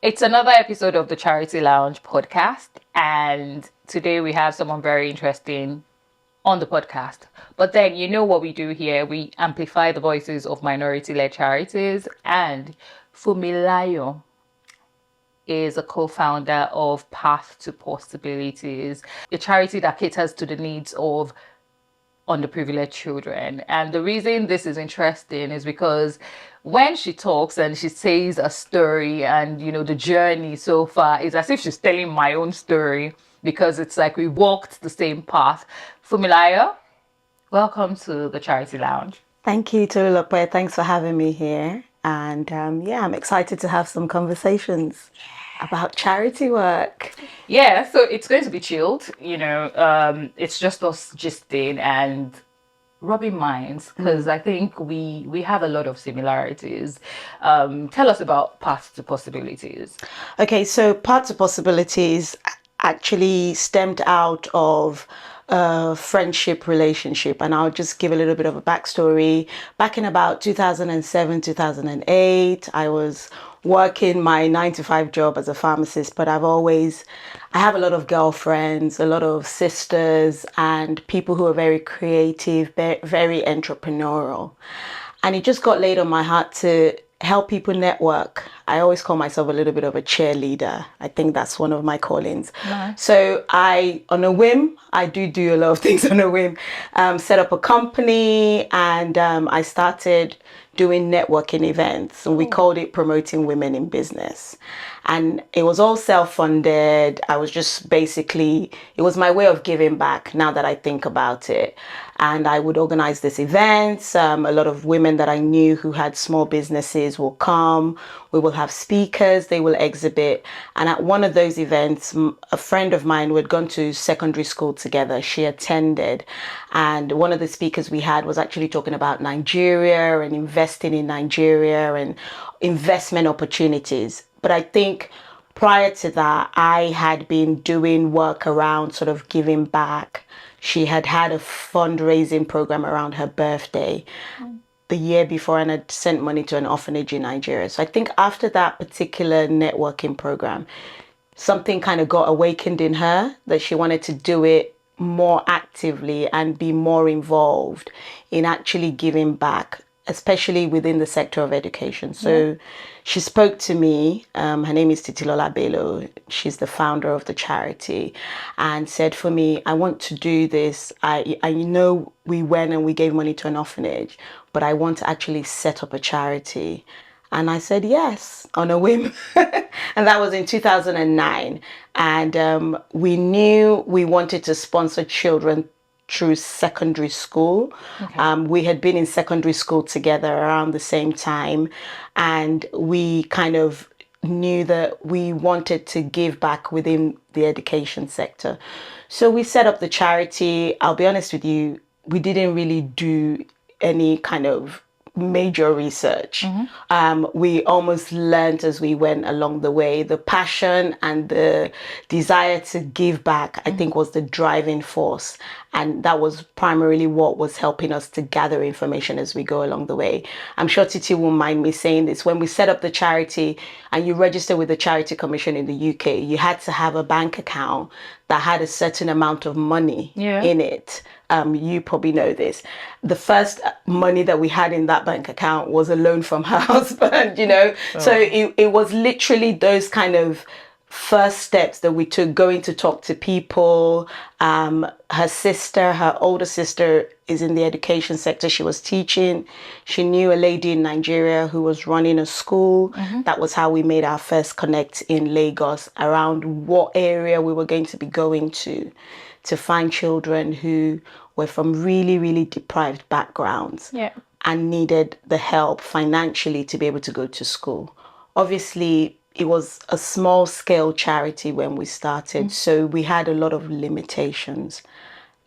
It's another episode of the Charity Lounge podcast, and today we have someone very interesting on the podcast. But then, you know what we do here? We amplify the voices of minority-led charities, and Funmilayo is a co-founder of Path to Possibilities, a charity that caters to the needs of underprivileged children. And the reason this is interesting is because when she talks and she says a story and the journey so far, is as if she's telling my own story, because it's like we walked the same path. Funmilayo, welcome to the Charity Lounge. Thank you, Tolulope. Thanks for having me here. And I'm excited to have some conversations about charity work. Yeah, so it's going to be chilled, it's just us gisting and rubbing minds, because I think we have a lot of similarities. Tell us about Path to Possibilities. Okay, so Path to Possibilities actually stemmed out of a friendship relationship, and I'll just give a little bit of a backstory. Back in about 2007, 2008, I was working my 9 to 5 job as a pharmacist, but I have a lot of girlfriends, a lot of sisters, and people who are very creative, very entrepreneurial. And it just got laid on my heart to help people network. I always call myself a little bit of a cheerleader. I think that's one of my callings. Nice. So on a whim, I do a lot of things on a whim, set up a company, and I started doing networking events, and we called it Promoting Women in Business. And it was all self-funded. I was just it was my way of giving back now that I think about it. And I would organize these events. A lot of women that I knew who had small businesses will come. We will have speakers, they will exhibit. And at one of those events, a friend of mine who had gone to secondary school together, she attended. And one of the speakers we had was actually talking about Nigeria and investing in Nigeria and investment opportunities. But I think prior to that, I had been doing work around sort of giving back. She had a fundraising program around her birthday the year before, and had sent money to an orphanage in Nigeria. So I think after that particular networking program, something kind of got awakened in her that she wanted to do it more actively and be more involved in actually giving back, especially within the sector of education. So she spoke to me. Her name is Titilola Bello. She's the founder of the charity, and said, for me, I want to do this. I know we went and we gave money to an orphanage, but I want to actually set up a charity. And I said yes on a whim. And that was in 2009. And we knew we wanted to sponsor children through secondary school. Okay. We had been in secondary school together around the same time. And we kind of knew that we wanted to give back within the education sector. So we set up the charity. I'll be honest with you, we didn't really do any kind of major research. We almost learned as we went along the way. The passion and the desire to give back, I think, was the driving force. And that was primarily what was helping us to gather information as we go along the way. I'm sure Titi won't mind me saying this. When we set up the charity and you register with the Charity Commission in the UK, you had to have a bank account that had a certain amount of money in it. You probably know this. The first money that we had in that bank account was a loan from her husband, So it was literally those kind of first steps that we took, going to talk to people. Her older sister is in the education sector. She was teaching. She knew a lady in Nigeria who was running a school. That was how we made our first connect in Lagos around what area we were going to be going to find children who were from really, really deprived backgrounds and needed the help financially to be able to go to school. Obviously, it was a small scale charity when we started, so we had a lot of limitations,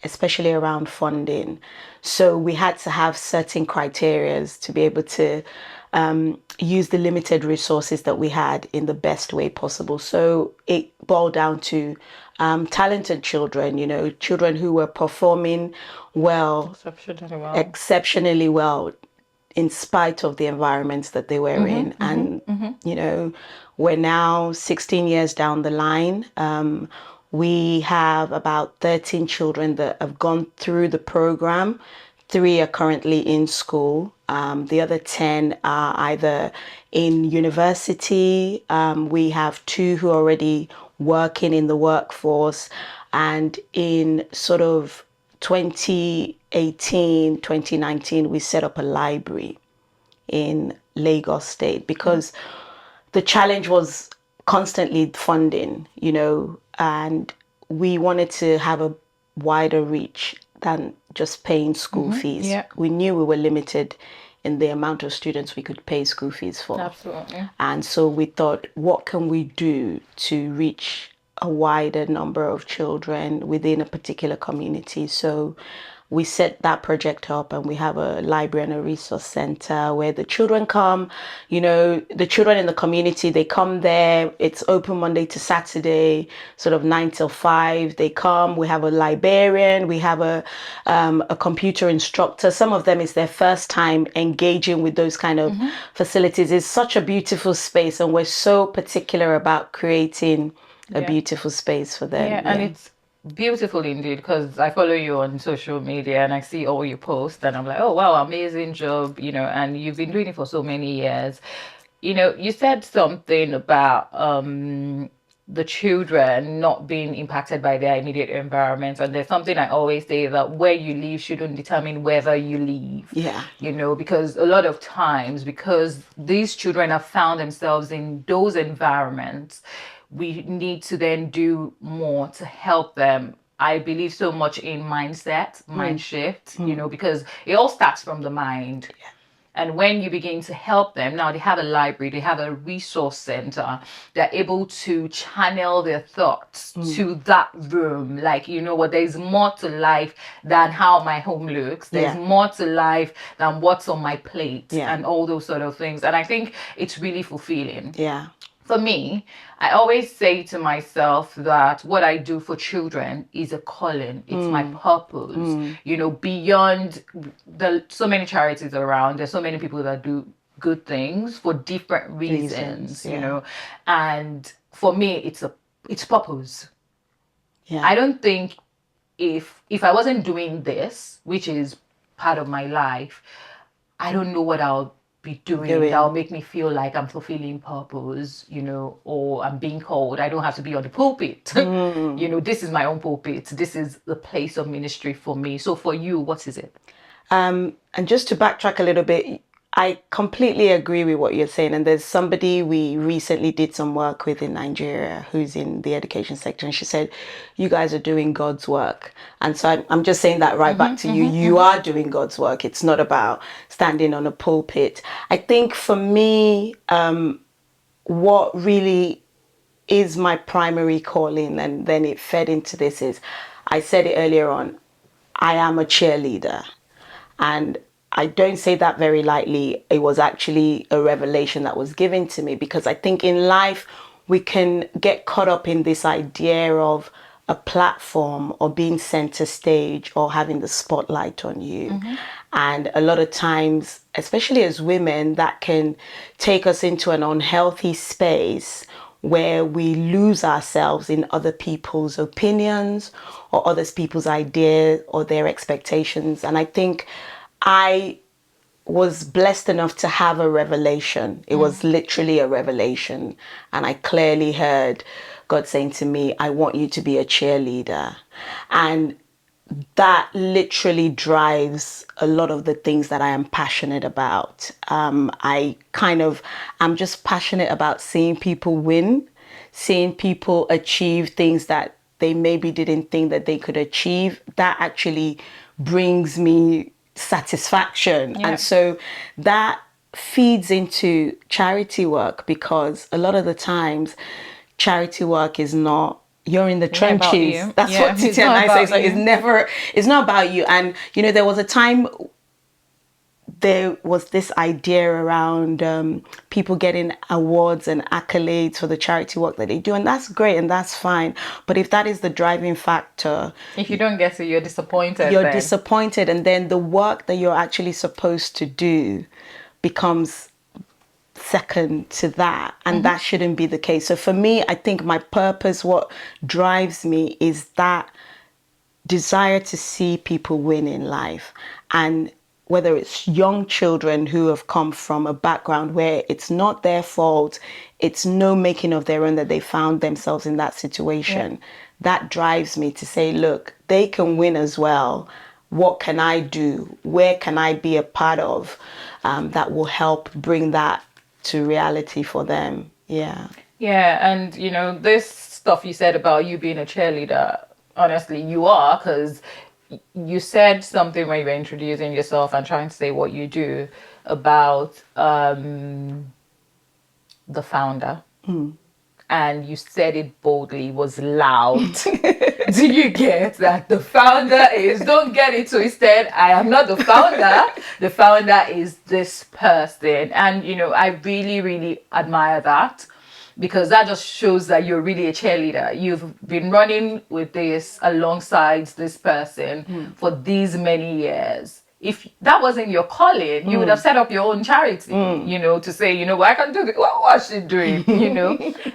especially around funding. So we had to have certain criteria to be able to use the limited resources that we had in the best way possible. So it boiled down to talented children, children who were performing exceptionally well in spite of the environments that they were in. And You know, we're now 16 years down the line. We have about 13 children that have gone through the program. 3 are currently in school. The other 10 are either in university. We have 2 who are already working in the workforce. And in sort of 2018, 2019, we set up a library in Lagos State because the challenge was constantly funding, you know, and we wanted to have a wider reach than just paying school fees. Yeah. We knew we were limited in the amount of students we could pay school fees for. Absolutely. And so we thought, what can we do to reach a wider number of children within a particular community? So we set that project up, and we have a library and a resource center where the children come. You know, the children in the community, they come there. It's open Monday to Saturday, sort of 9 till 5. They come. We have a librarian. We have a computer instructor. Some of them, it's their first time engaging with those kind of facilities. It's such a beautiful space, and we're so particular about creating a beautiful space for them. Yeah, and it's beautiful indeed, because I follow you on social media and I see all you post and I'm like, oh wow, amazing job, you know, and you've been doing it for so many years. You know, you said something about the children not being impacted by their immediate environment, and there's something I always say, that where you live shouldn't determine whether you live. Yeah. You know, because a lot of times, because these children have found themselves in those environments, we need to then do more to help them. I believe so much in mindset, mind shift, you know, because it all starts from the mind. Yeah. And when you begin to help them, now they have a library, they have a resource center, they're able to channel their thoughts to that room. Like, you know what, there's more to life than how my home looks. There's more to life than what's on my plate and all those sort of things. And I think it's really fulfilling. Yeah. For me, I always say to myself that what I do for children is a calling. It's my purpose. You know, beyond the so many charities around, there's so many people that do good things for different reasons, you know. And for me, it's purpose. Yeah. I don't think if I wasn't doing this, which is part of my life, I don't know what I'll be doing that'll make me feel like I'm fulfilling purpose, you know, or I'm being called. I don't have to be on the pulpit. You know, this is my own pulpit. This is the place of ministry for me. So for you, what is it? And just to backtrack a little bit, I completely agree with what you're saying. And there's somebody we recently did some work with in Nigeria who's in the education sector. And she said, you guys are doing God's work. And so I'm just saying that right back to you. You are doing God's work. It's not about standing on a pulpit. I think for me, what really is my primary calling, and then it fed into this, is, I said it earlier on, I am a cheerleader. And I don't say that very lightly. It was actually a revelation that was given to me, because I think in life we can get caught up in this idea of a platform or being center stage or having the spotlight on you. And a lot of times, especially as women, that can take us into an unhealthy space where we lose ourselves in other people's opinions or other people's ideas or their expectations. And I think I was blessed enough to have a revelation. It was literally a revelation. And I clearly heard God saying to me, I want you to be a cheerleader. And that literally drives a lot of the things that I am passionate about. I'm just passionate about seeing people win, seeing people achieve things that they maybe didn't think that they could achieve. That actually brings me satisfaction. And so that feeds into charity work, because a lot of the times charity work is not, you're in the trenches. That's what Titi and I say. So it's not about you. And you know, there was a time there was this idea around people getting awards and accolades for the charity work that they do, and that's great and that's fine. But if that is the driving factor, if you don't get it, you're disappointed. You're disappointed, and then the work that you're actually supposed to do becomes second to that, and that shouldn't be the case. So for me, I think my purpose, what drives me, is that desire to see people win in life. And whether it's young children who have come from a background where it's not their fault, it's no making of their own that they found themselves in that situation, that drives me to say, look, they can win as well. What can I do? Where can I be a part of that will help bring that to reality for them? Yeah. Yeah, and this stuff you said about you being a cheerleader, honestly, you are, because you said something when you were introducing yourself and trying to say what you do about the founder. And you said it boldly, was loud. Do you get that? The founder is, don't get it twisted, I am not the founder. The founder is this person. And, I really, really admire that, because that just shows that you're really a cheerleader. You've been running with this alongside this person for these many years. If that wasn't your calling, you would have set up your own charity, to say, I can do this. What's she doing?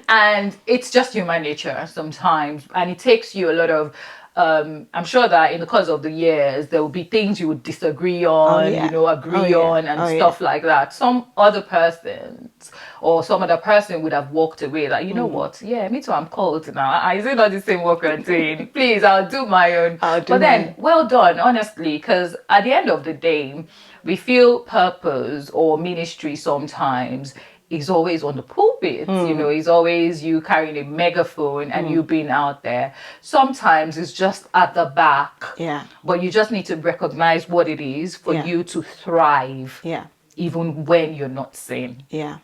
And it's just human nature sometimes. And it takes you a lot of, I'm sure that in the course of the years, there will be things you would disagree on, agree on and stuff like that. Some other persons or some other person would have walked away like, you know what? Yeah, me too, I'm called now. Is it not the same work we're doing? Please, I'll do my own. Then, well done, honestly, because at the end of the day, we feel purpose or ministry sometimes is always on the pulpit, is always you carrying a megaphone and you being out there. Sometimes it's just at the back. Yeah. But you just need to recognize what it is for you to thrive. Yeah. Even when you're not seen. Yeah.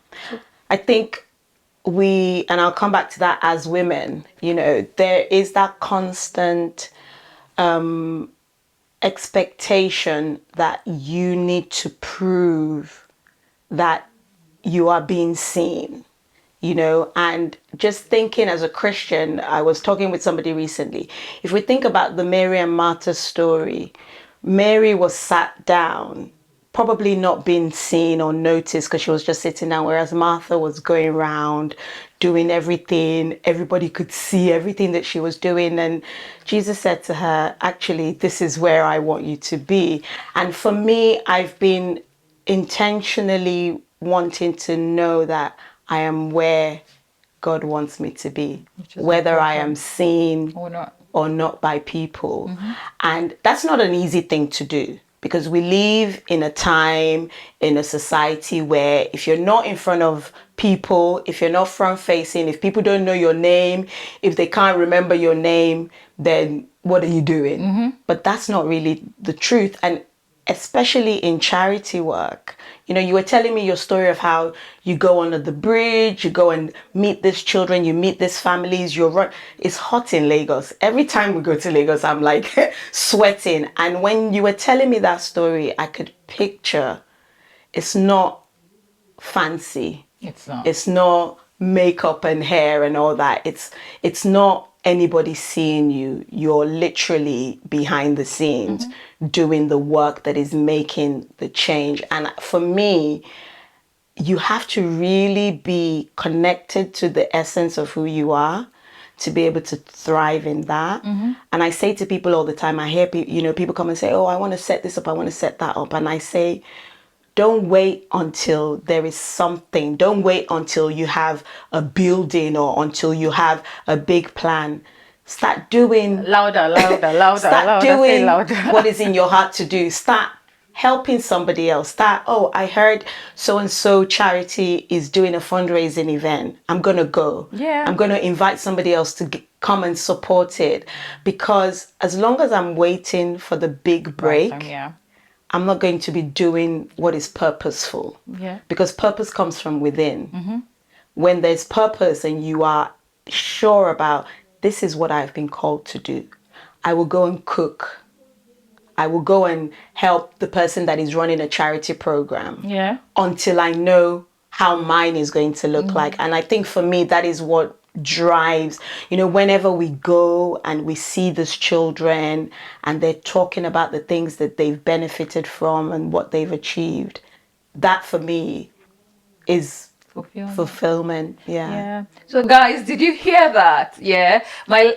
I think and I'll come back to that as women, there is that constant expectation that you need to prove that you are being seen, and just thinking as a Christian, I was talking with somebody recently. If we think about the Mary and Martha story, Mary was sat down, probably not being seen or noticed because she was just sitting down, whereas Martha was going around doing everything. Everybody could see everything that she was doing. And Jesus said to her, actually, this is where I want you to be. And for me, I've been intentionally wanting to know that I am where God wants me to be, whether I am seen or not by people. And that's not an easy thing to do, because we live in a time, in a society where if you're not in front of people, if you're not front facing, if people don't know your name, if they can't remember your name, then what are you doing? But that's not really the truth. And especially in charity work, you were telling me your story of how you go under the bridge, you go and meet these children, you meet these families, it's hot in Lagos. Every time we go to Lagos, I'm like sweating. And when you were telling me that story, I could picture it's not fancy. It's not makeup and hair and all that. It's not anybody seeing you. You're literally behind the scenes doing the work that is making the change. And for me, you have to really be connected to the essence of who you are to be able to thrive in that. And I say to people all the time, I hear people come and say, oh, I want to set this up, I want to set that up. And I say, don't wait until there is something. Don't wait until you have a building or until you have a big plan. Start doing louder. Start doing what is in your heart to do. Start helping somebody else. I heard so-and-so charity is doing a fundraising event. I'm going to go. Yeah. I'm going to invite somebody else to come and support it. Because as long as I'm waiting for the big break, I'm not going to be doing what is purposeful. Yeah. Because purpose comes from within. When there's purpose and you are sure about, this is what I've been called to do, I will go and cook. I will go and help the person that is running a charity program. Yeah. Until I know how mine is going to look like. And I think for me, that is what drives, whenever we go and we see these children and they're talking about the things that they've benefited from and what they've achieved, that for me is fulfillment. Yeah. Yeah. So guys, did you hear that? Yeah. My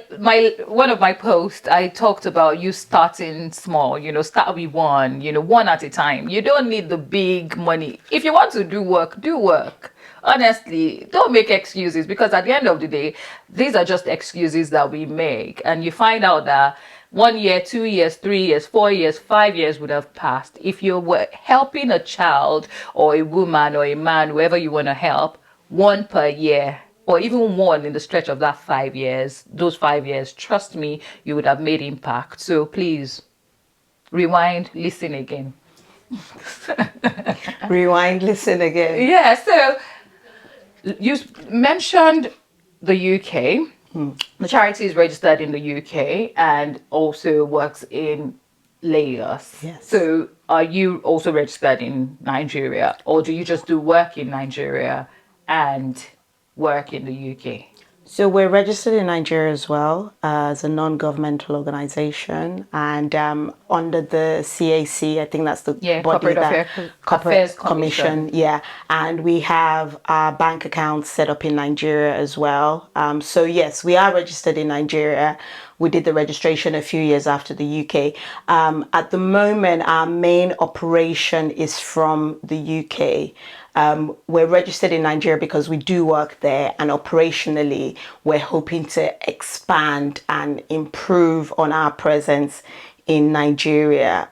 one of my posts, I talked about you starting small, start with one, one at a time. You don't need the big money. If you want to do work, do work. Honestly, don't make excuses, because at the end of the day, these are just excuses that we make. And you find out that 1 year, 2 years, 3 years, 4 years, 5 years would have passed. If you were helping a child or a woman or a man, whoever you want to help, one per year, or even one in the stretch of that 5 years, those 5 years, trust me, you would have made impact. So please rewind, listen again. Rewind, listen again. Yeah, so you mentioned the UK. The charity is registered in the UK and also works in Lagos. Yes. So are you also registered in Nigeria, or do you just do work in Nigeria and work in the UK? So we're registered in Nigeria as well as a non-governmental organization, and under the CAC, I think that's the body that Affairs Commission. Yeah, and we have our bank accounts set up in Nigeria as well. So yes, we are registered in Nigeria. We did the registration a few years after the UK. At the moment, our main operation is from the UK. We're registered in Nigeria because we do work there, and operationally, we're hoping to expand and improve on our presence in Nigeria.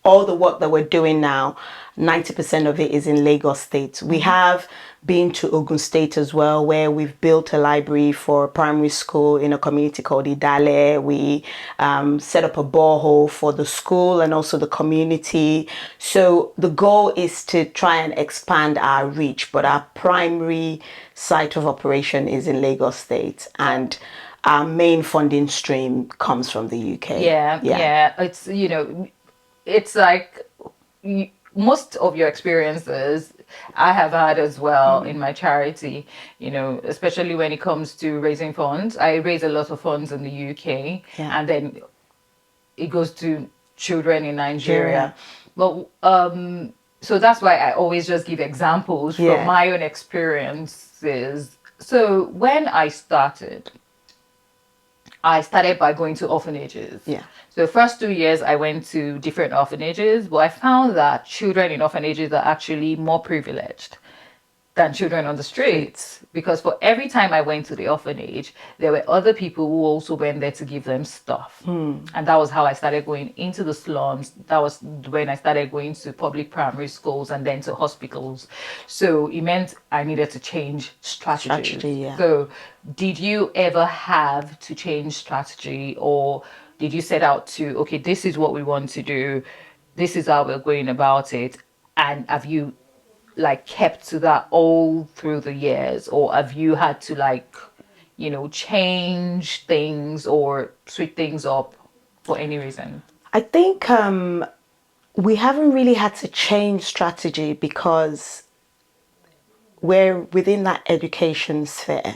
All the work that we're doing now, 90% of it is in Lagos State. We have been to Ogun State as well, where we've built a library for a primary school in a community called Idale. We set up a borehole for the school and also the community. So the goal is to try and expand our reach, but our primary site of operation is in Lagos State, and our main funding stream comes from the UK. Yeah. It's like most of your experiences I have had as well in my charity, especially when it comes to raising funds. I raise a lot of funds in the UK, and then it goes to children in Nigeria. But so that's why I always just give examples from my own experiences. So when I started by going to orphanages. Yeah. So the first 2 years I went to different orphanages, but I found that children in orphanages are actually more privileged than children on the streets, because for every time I went to the orphanage, there were other people who also went there to give them stuff. And that was how I started going into the slums. That was when I started going to public primary schools and then to hospitals. So it meant I needed to change strategy. So did you ever have to change strategy, or did you set out to, okay, this is what we want to do, this is how we're going about it, and have you kept to that all through the years, or have you had to change things or switch things up for any reason? I think we haven't really had to change strategy because we're within that education sphere.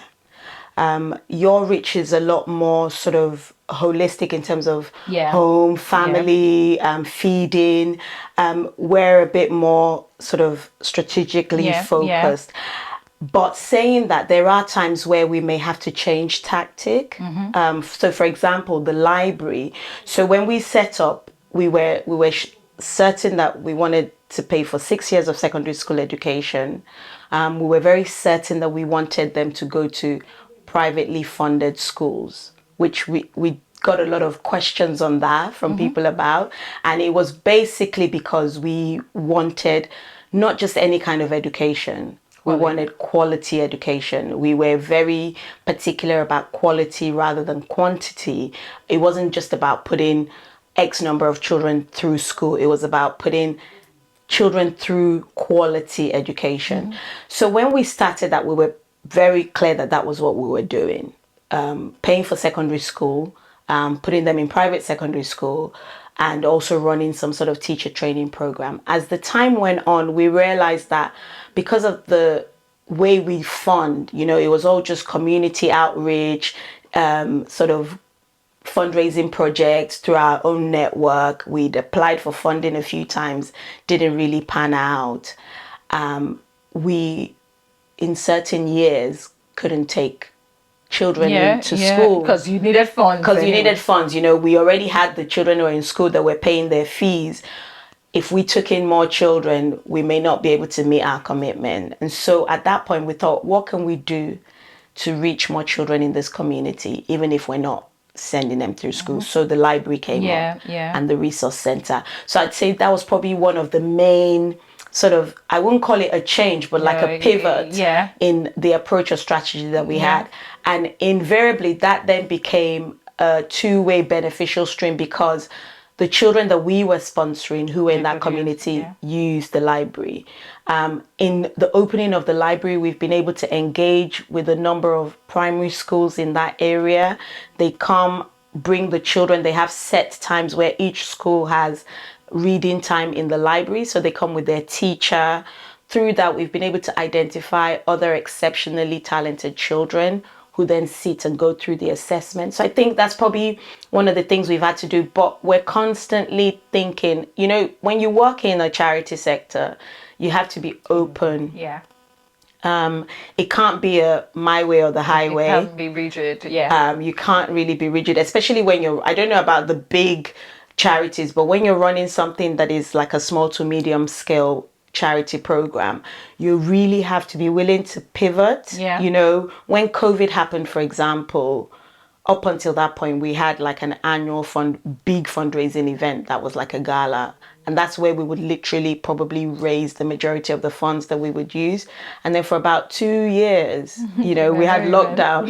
Your reach is a lot more sort of holistic in terms of home, family, feeding. We're a bit more sort of strategically focused. But saying that, there are times where we may have to change tactic. So for example, the library. So when we set up, we were certain that we wanted to pay for 6 years of secondary school education. We were very certain that we wanted them to go to privately funded schools, which we got a lot of questions on that from people about. And it was basically because we wanted not just any kind of education. We wanted quality education. We were very particular about quality rather than quantity. It wasn't just about putting X number of children through school. It was about putting children through quality education. So when we started that, we were very clear that that was what we were doing. Paying for secondary school, putting them in private secondary school, and also running some sort of teacher training program. As the time went on, we realized that because of the way we fund, it was all just community outreach, sort of fundraising projects through our own network. We'd applied for funding a few times, didn't really pan out. We in certain years couldn't take children into school because you needed funds. because you needed funds. You know, we already had the children who were in school that were paying their fees. If we took in more children, we may not be able to meet our commitment. And so at that point, we thought, what can we do to reach more children in this community, even if we're not sending them through school? So the library came up and the resource center. So I'd say that was probably one of the main sort of, I wouldn't call it a change, but like a pivot in the approach or strategy that we had. And invariably that then became a two-way beneficial stream, because the children that we were sponsoring who were in that community used the library. In the opening of the library, we've been able to engage with a number of primary schools in that area. They come, bring the children. They have set times where each school has reading time in the library. So they come with their teacher. Through that, we've been able to identify other exceptionally talented children who then sit and go through the assessment. So I think that's probably one of the things we've had to do. But we're constantly thinking, you know, when you work in a charity sector, you have to be open. It can't be a my way or the highway. It can't be rigid. You can't really be rigid, especially when you're, I don't know about the big charities, but when you're running something that is like a small to medium scale charity program, you really have to be willing to pivot. You know, when COVID happened, for example, up until that point, we had like an annual big fundraising event that was like a gala. And that's where we would literally probably raise the majority of the funds that we would use. And then for about 2 years, you know, we had lockdown.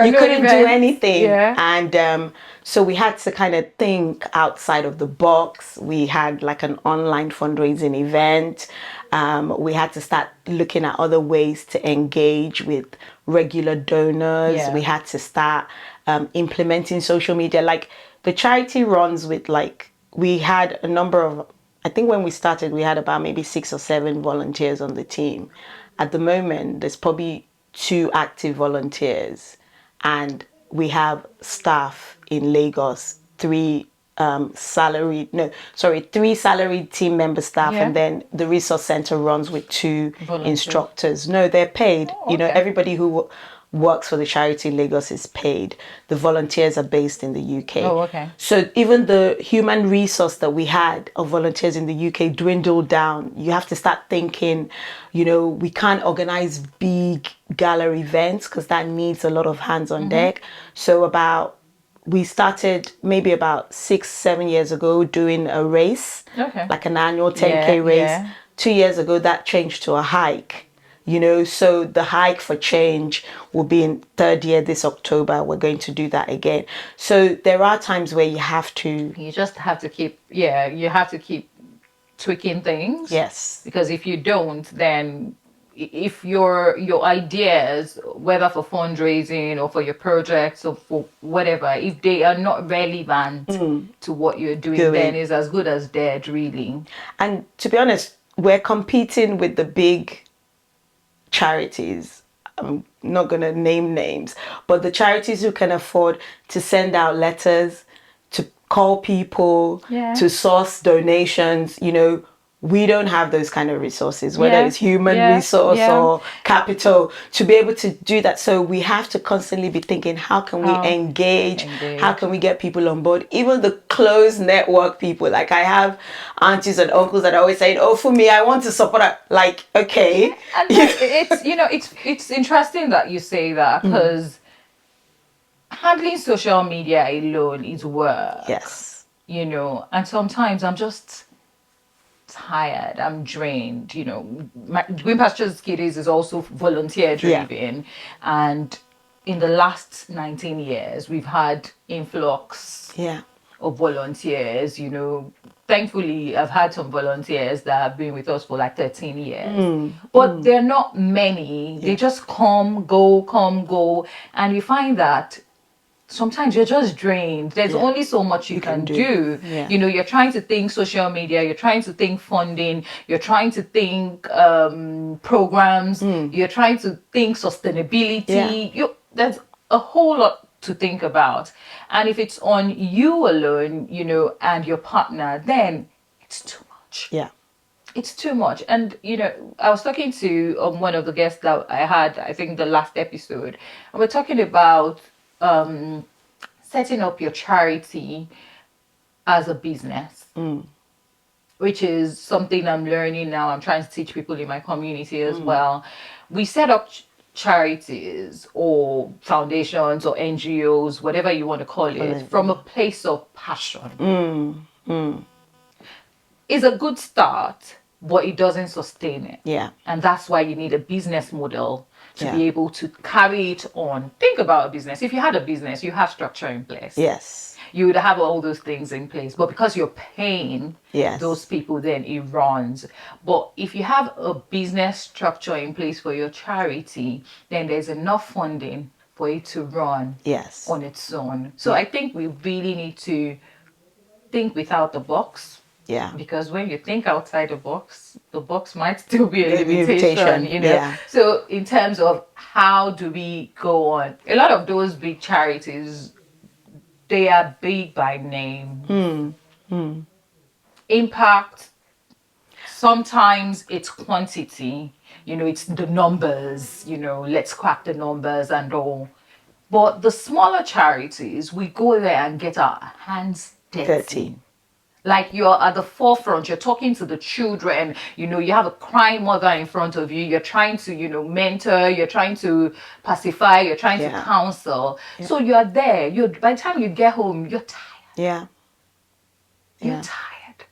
You couldn't do anything. And so we had to kind of think outside of the box. We had like an online fundraising event. We had to start looking at other ways to engage with regular donors. We had to start implementing social media. Like the charity runs with like, we had a number of, I think when we started, we had about maybe 6 or 7 volunteers on the team. At the moment, there's probably 2 active volunteers, and we have staff in Lagos, 3 salaried team member staff, and then the resource center runs with 2 instructors. No, they're paid. You know, everybody who works for the charity in Lagos is paid. The volunteers are based in the UK. So even the human resource that we had of volunteers in the UK dwindled down. You have to start thinking, you know, we can't organize big gala events because that needs a lot of hands on deck. So we started maybe about 6-7 years ago doing a race, like an annual 10K race. 2 years ago, that changed to a hike. You know, so the hike for change will be in 3rd year this October. We're going to do that again. So there are times where you just have to keep, you have to keep tweaking things. Because if you don't, then if your ideas, whether for fundraising or for your projects or for whatever, if they are not relevant to what you're doing, then it's as good as dead, really. And to be honest, we're competing with the big charities. I'm not going to name names, but the charities who can afford to send out letters, to call people, to source donations, you know, we don't have those kind of resources, whether it's human resource or capital, to be able to do that. So we have to constantly be thinking, how can we engage? How can we get people on board? Even the close network people, like I have aunties and uncles that are always saying, oh, for me, I want to support her. Like, okay. And it's, you know, it's interesting that you say that, because handling social media alone is work. You know, and sometimes I'm just tired, I'm drained. You know, Green Pastures Kiddies is also volunteer driven, and in the last 19 years we've had influx of volunteers. You know, thankfully I've had some volunteers that have been with us for like 13 years, but they're not many. They just come go, and we find that sometimes you're just drained. There's only so much you can do. You know, you're trying to think social media, you're trying to think funding, you're trying to think programs, you're trying to think sustainability. There's a whole lot to think about. And if it's on you alone, you know, and your partner, then it's too much. it's too much. And I was talking to one of the guests that I had, I think the last episode, and we're talking about setting up your charity as a business, which is something I'm learning now. I'm trying to teach people in my community as well. We set up charities or foundations or NGOs, whatever you want to call it, from a place of passion. It's a good start, but it doesn't sustain it. Yeah. And that's why you need a business model to Yeah. be able to carry it on. Think about a business. If you had a business, you have structure in place. Yes. You would have all those things in place. But because you're paying Yes. those people, then it runs. But if you have a business structure in place for your charity, then there's enough funding for it to run Yes. on its own. So I think we really need to think without the box. Yeah. Because when you think outside the box might still be a The limitation, yeah. So in terms of how do we go on, a lot of those big charities, they are big by name. Impact, sometimes it's quantity, it's the numbers, let's crack the numbers and all. But the smaller charities, we go there and get our hands dirty. Like you're at the forefront, you're talking to the children, you have a crying mother in front of you, you're trying to, mentor, you're trying to pacify, you're trying to counsel. Yeah. So you're there, by the time you get home, you're tired. Yeah. You're tired,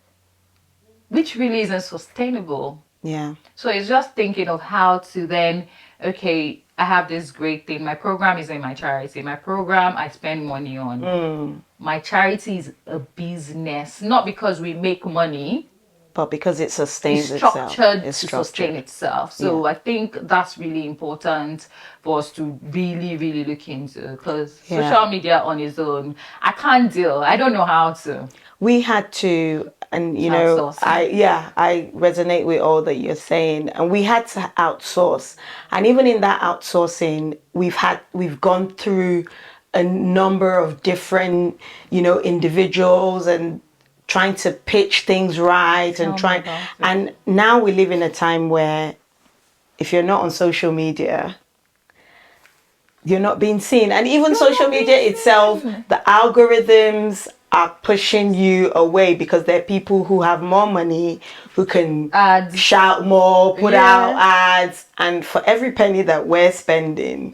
which really isn't sustainable. Yeah. So it's just thinking of how to then, okay, I have this great thing. My program is in my charity. My program I spend money on. My charity is a business, not because we make money, but because it sustains itself. It's structured to sustain itself. So I think that's really important for us to really, really look into, because social media on its own, I can't deal. I don't know how to. We had to, and I resonate with all that you're saying, and we had to outsource. And even in that outsourcing, we've gone through a number of different, individuals and trying to pitch things right and and now we live in a time where if you're not on social media, you're not being seen. And even social media itself, the algorithms are pushing you away because there are people who have more money, who can shout more, put out ads, and for every penny that we're spending,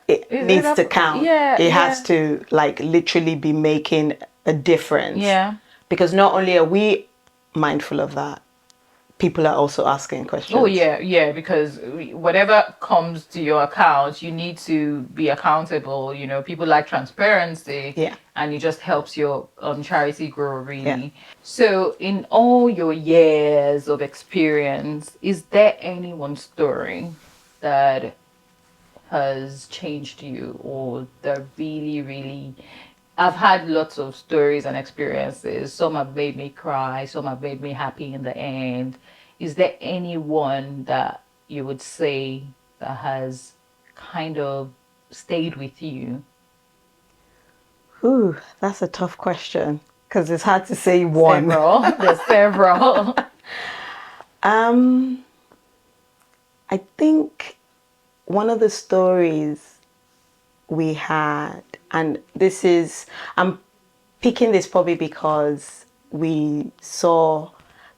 it needs to count. It has to literally be making a difference. Because not only are we mindful of that, people are also asking questions. Oh yeah, because whatever comes to your account, you need to be accountable. People like transparency, and it just helps your charity grow, really. So in all your years of experience, is there any one story that has changed you, or that really, really... I've had lots of stories and experiences. Some have made me cry, some have made me happy in the end. Is there anyone that you would say that has kind of stayed with you? Ooh, that's a tough question because it's hard to say one. There's several. I think one of the stories we had, and I'm picking this probably because we saw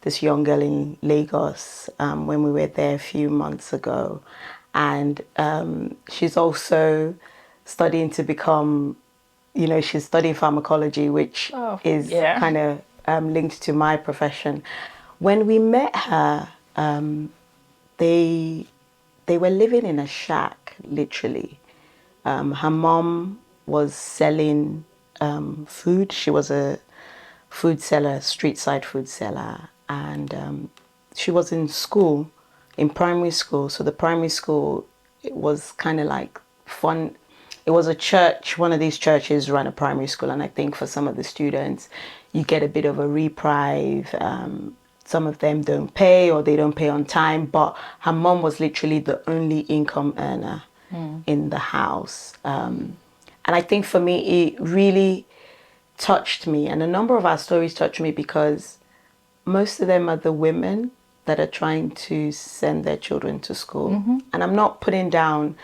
this young girl in Lagos when we were there a few months ago, and she's also studying to become, she's studying pharmacology, which is kind of linked to my profession. When we met her, they were living in a shack, literally. Her mom was selling food. She was a food seller, street side food seller, and she was in school, in primary school. So the primary school, it was kind of like fun. It was a church. One of these churches ran a primary school, and I think for some of the students, you get a bit of a reprieve. Some of them don't pay, or they don't pay on time. But her mom was literally the only income earner in the house. And I think for me, it really touched me. And a number of our stories touched me because most of them are the women that are trying to send their children to school. And I'm not putting down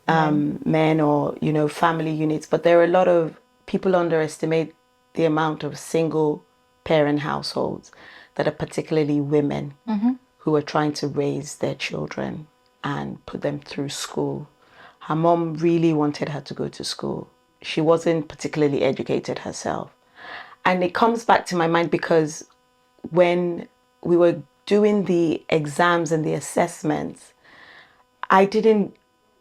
men or, family units, but there are a lot of people underestimate the amount of single parent households that are particularly women who are trying to raise their children and put them through school. Her mom really wanted her to go to school. She wasn't particularly educated herself. And it comes back to my mind because when we were doing the exams and the assessments, I didn't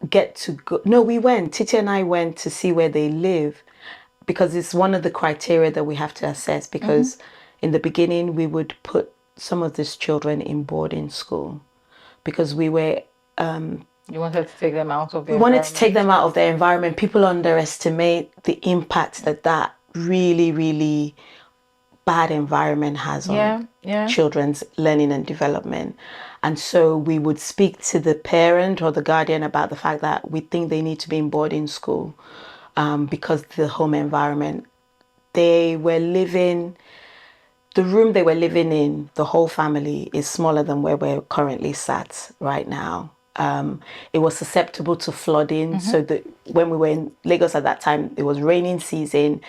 get to go. No, we went. Titi and I went to see where they live because it's one of the criteria that we have to assess. Because in the beginning, we would put some of these children in boarding school because we were. You wanted to take them out of their We wanted to take them out of their environment. People underestimate the impact that really, really bad environment has on children's learning and development. And so we would speak to the parent or the guardian about the fact that we think they need to be in boarding school because the home environment. They were living, the room they were living in, the whole family is smaller than where we're currently sat right now. It was susceptible to flooding. So when we were in Lagos at that time, it was raining season.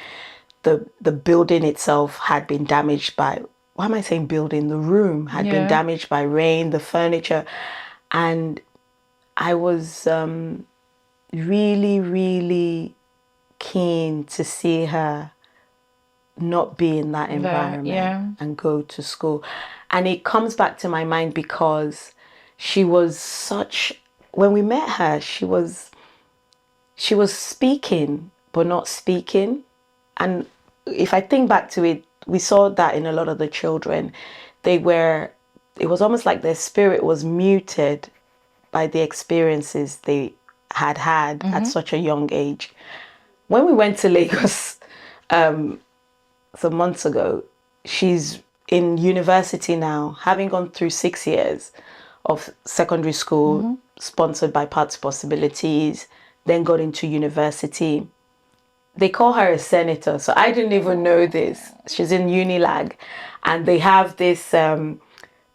The building itself had been damaged by, why am I saying building? The room had been damaged by rain, the furniture. And I was really, really keen to see her not be in that environment and go to school. And it comes back to my mind because she was when we met her, she was speaking, but not speaking. And if I think back to it, we saw that in a lot of the children. It was almost like their spirit was muted by the experiences they had at such a young age. When we went to Lagos some months ago, she's in university now, having gone through 6 years of secondary school sponsored by Paths Possibilities, then got into university. They call her a senator, so I didn't even know this. She's in Unilag, and they have this.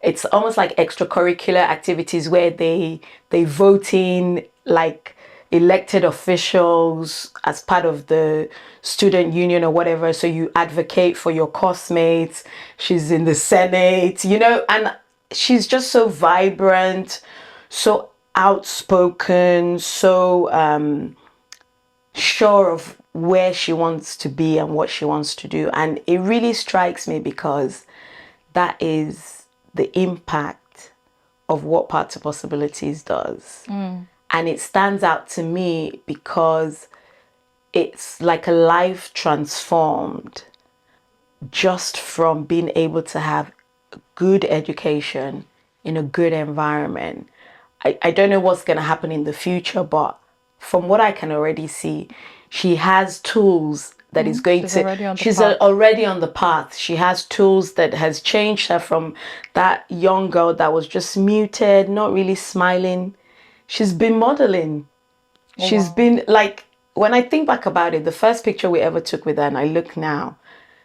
It's almost like extracurricular activities where they vote in like elected officials as part of the student union or whatever. So you advocate for your classmates. She's in the Senate, and she's just so vibrant, so outspoken, so sure of where she wants to be and what she wants to do. And it really strikes me because that is the impact of what Paths to Possibilities does. And it stands out to me because it's like a life transformed just from being able to have good education in a good environment. I don't know what's going to happen in the future, but from what I can already see, she has tools that is going she's already on the path. She has tools that has changed her from that young girl that was just muted, not really smiling. She's been modeling. She's been like, when I think back about it, the first picture we ever took with her, and I look now,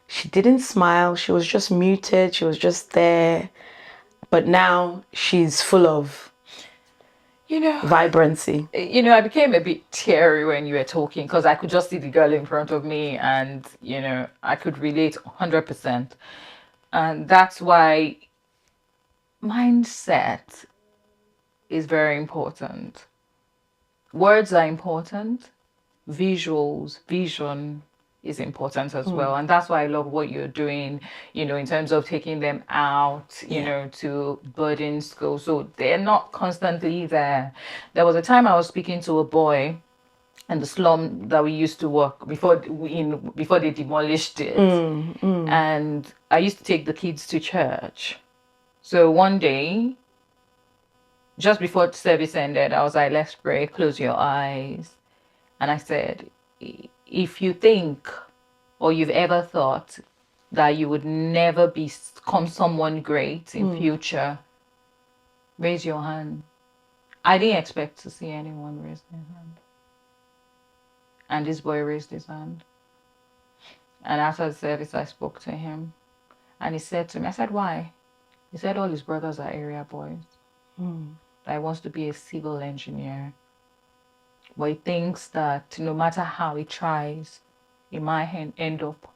she didn't smile. She was just muted. She was just there. But now she's full of vibrancy. I became a bit teary when you were talking because I could just see the girl in front of me and, I could relate 100%. And that's why mindset is very important. Words are important. Vision is important as well. And that's why I love what you're doing, in terms of taking them out, to boarding school. So they're not constantly there. There was a time I was speaking to a boy in the slum that we used to work before they demolished it. And I used to take the kids to church. So one day, just before service ended, I was like, let's pray, close your eyes. And I said, if you think or you've ever thought that you would never become someone great in future, raise your hand. I didn't expect to see anyone raise their hand. And this boy raised his hand. And after the service, I spoke to him. And he said to me, I said, why? He said all his brothers are area boys. That he wants to be a civil engineer. But he thinks that no matter how he tries, he might end up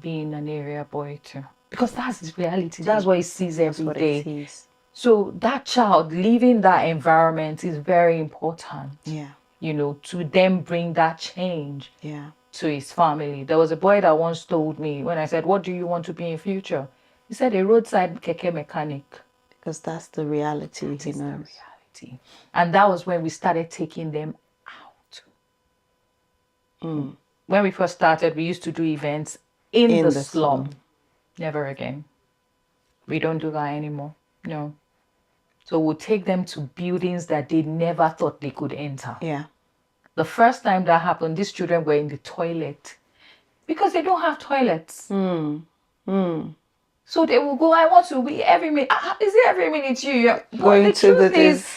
being an area boy too. Because that's his reality. That's what he sees every day. So that child leaving that environment is very important. Yeah. To then bring that change to his family. There was a boy that once told me, when I said, what do you want to be in future? He said a roadside keke mechanic. Because that's the reality, he knows. The reality. And that was when we started taking them out. When we first started, we used to do events in the slum. Never again. We don't do that anymore. No. So we'll take them to buildings that they never thought they could enter. Yeah. The first time that happened, these children were in the toilet because they don't have toilets. So they will go, I want to be every minute. Is it every minute you're going to the truth is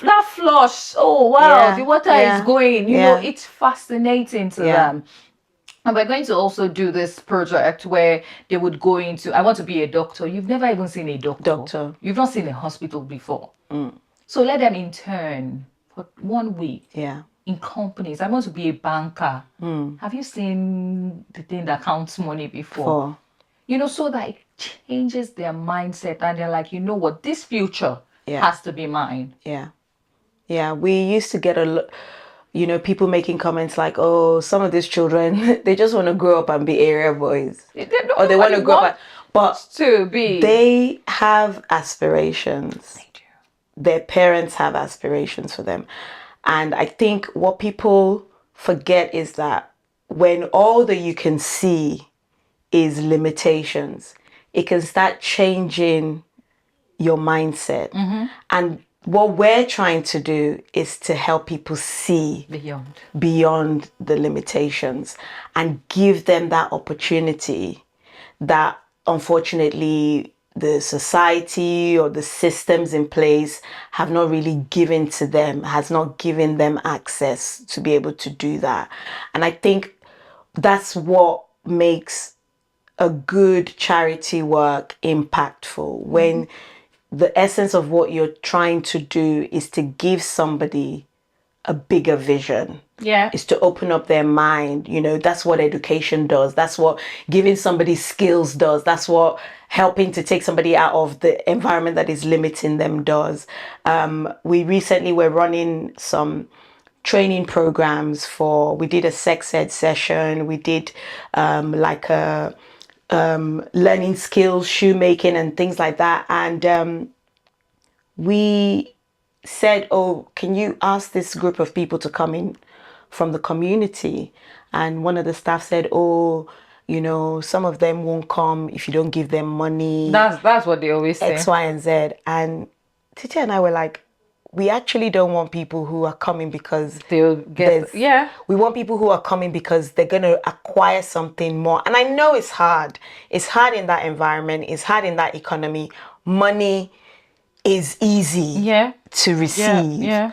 that flush? Oh, wow, the water is going. It's fascinating to them. And we're going to also do this project where they would go into, I want to be a doctor. You've never even seen a doctor. You've not seen a hospital before. So let them intern for 1 week. Yeah. In companies. I want to be a banker. Have you seen the thing that counts money before? So that it changes their mindset and they're like, you know what, this future has to be mine. Yeah. Yeah. We used to get a lot, people making comments like, oh, some of these children, they just want to grow up and be area boys. Or they want to grow up, but they have aspirations. They do. Their parents have aspirations for them. And I think what people forget is that when all that you can see is limitations, it can start changing your mindset. And what we're trying to do is to help people see beyond the limitations and give them that opportunity that unfortunately the society or the systems in place have not really given to them, has not given them access to be able to do that. And I think that's what makes a good charity work impactful, when the essence of what you're trying to do is to give somebody a bigger vision. Is to open up their mind. That's what education does. That's what giving somebody skills does. That's what helping to take somebody out of the environment that is limiting them does. We recently were running some training programs we did a sex ed session. We did like a learning skills, shoemaking and things like that. And we said, oh, can you ask this group of people to come in from the community? And one of the staff said, oh, some of them won't come if you don't give them money. That's what they always say. X, Y, and Z. And Titi and I were like, we actually don't want people who are coming because they'll get we want people who are coming because they're going to acquire something more. And I know it's hard. It's hard in that environment. It's hard in that economy. Money is easy to receive.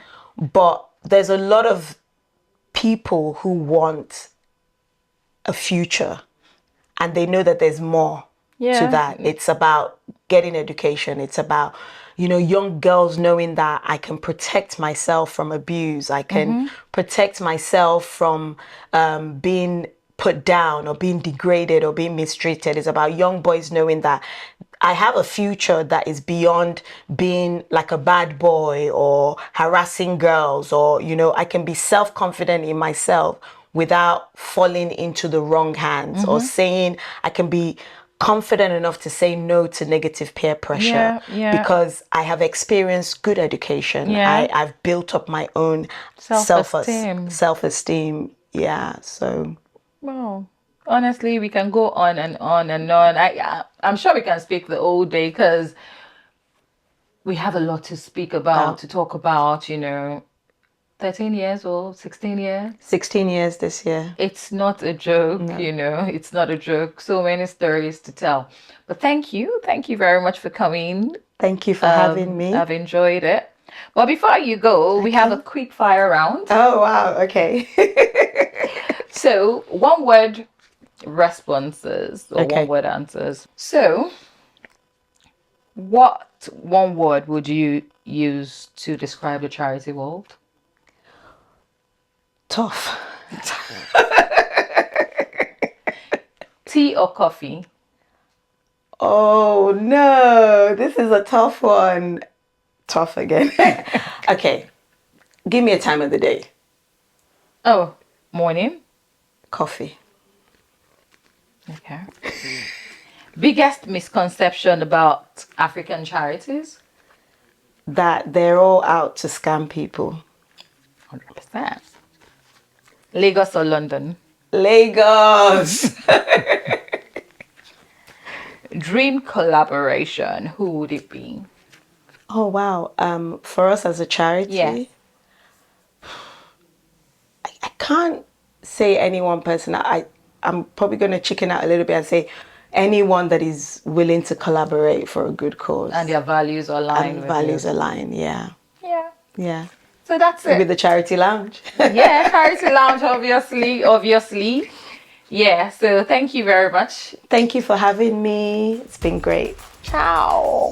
But there's a lot of people who want a future and they know that there's more to that. It's about getting education. It's about, young girls knowing that I can protect myself from abuse. I can protect myself from being put down or being degraded or being mistreated. It's about young boys knowing that I have a future that is beyond being like a bad boy or harassing girls, or, I can be self-confident in myself without falling into the wrong hands, or saying I can be confident enough to say no to negative peer pressure because I have experienced good education. I've built up my own self-esteem. So. Wow. Honestly, we can go on and on and on. I'm sure we can speak the whole day because we have a lot to speak about, to talk about, 13 years old, 16 years. 16 years this year. It's not a joke, it's not a joke. So many stories to tell. But thank you. Thank you very much for coming. Thank you for having me. I've enjoyed it. Well, before you go, we have a quick fire round. Oh, wow. Okay. So, one word responses or one word answers. So, What one word would you use to describe the charity world? Tough. Tea or coffee? Oh no, this is a tough one. Tough again. Okay, give me a time of the day. Oh, morning. Coffee. Okay. Biggest misconception about African charities? That they're all out to scam people. 100%. Lagos or London? Lagos. Dream collaboration, who would it be? Oh wow. For us as a charity, Yes. I can't say any one person. I'm probably going to chicken out a little bit and say anyone that is willing to collaborate for a good cause And their values align and with values you. align. Yeah, Yeah. yeah. So that's Maybe it. the charity lounge. Yeah, Charity Lounge, obviously. Yeah, so thank you very much. Thank you for having me. It's been great. Ciao.